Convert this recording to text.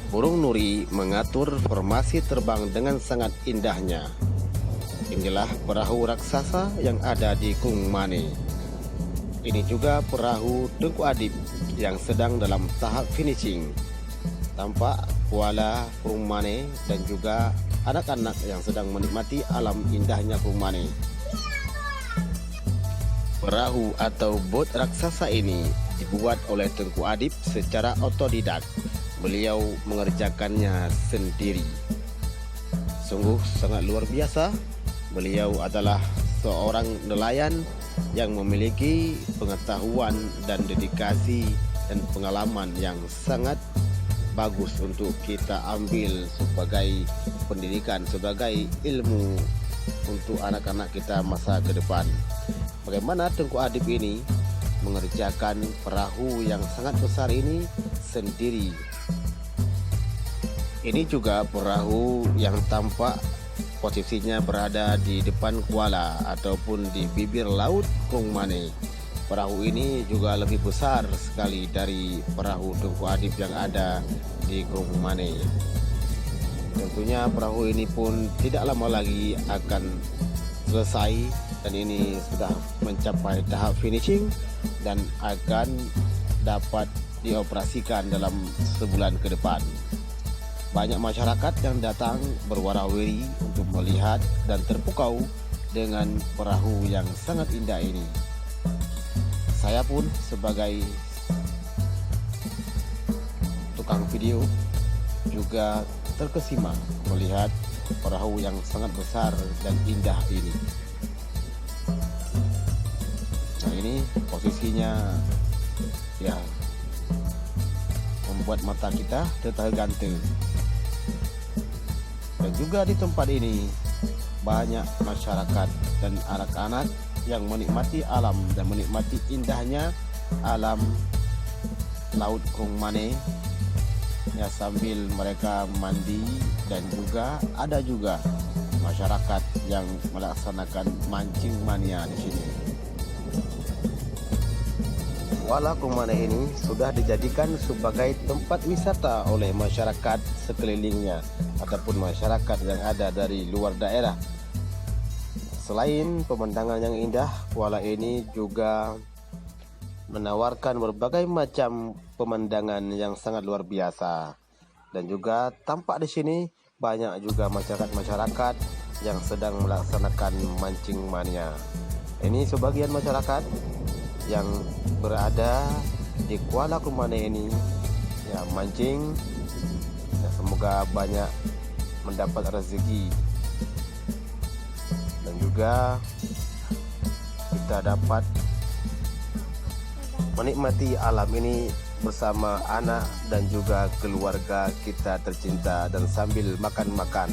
Burung nuri mengatur formasi terbang dengan sangat indahnya. Inilah perahu raksasa yang ada di Kung Mane. Ini juga perahu Tengku Adip yang sedang dalam tahap finishing. Tampak kuala Kung Mane dan juga anak-anak yang sedang menikmati alam indahnya Kung Mane. Perahu atau bot raksasa ini dibuat oleh Tengku Adip secara otodidak. Beliau mengerjakannya sendiri. Sungguh sangat luar biasa. Beliau adalah seorang nelayan yang memiliki pengetahuan dan dedikasi dan pengalaman yang sangat bagus untuk kita ambil sebagai pendidikan, sebagai ilmu untuk anak-anak kita masa ke depan. Bagaimana Tengku Adip ini mengerjakan perahu yang sangat besar ini sendiri. Ini juga perahu yang tampak posisinya berada di depan kuala ataupun di bibir laut Kung Mane. Perahu ini juga lebih besar sekali dari perahu Tengku Adip yang ada di Kung Mane. Tentunya perahu ini pun tidak lama lagi akan selesai dan ini sudah mencapai tahap finishing dan akan dapat dioperasikan dalam sebulan ke depan. Banyak masyarakat yang datang berwarawiri untuk melihat dan terpukau dengan perahu yang sangat indah ini. Saya pun sebagai tukang video juga terkesima melihat perahu yang sangat besar dan indah ini. Nah, ini posisinya ya membuat mata kita tergante. Dan juga di tempat ini banyak masyarakat dan anak-anak yang menikmati alam dan menikmati indahnya alam laut Kung Mane ya, sambil mereka mandi dan juga ada juga masyarakat yang melaksanakan mancing mania di sini. Kuala Kung Mane ini sudah dijadikan sebagai tempat wisata oleh masyarakat sekelilingnya ataupun masyarakat yang ada dari luar daerah. Selain pemandangan yang indah, kuala ini juga menawarkan berbagai macam pemandangan yang sangat luar biasa. Dan juga tampak di sini banyak juga masyarakat yang sedang melaksanakan mancing mania. Ini sebagian masyarakat yang berada di Kuala Kung Mane ini ya mancing ya, semoga banyak mendapat rezeki dan juga kita dapat menikmati alam ini bersama anak dan juga keluarga kita tercinta dan sambil makan-makan.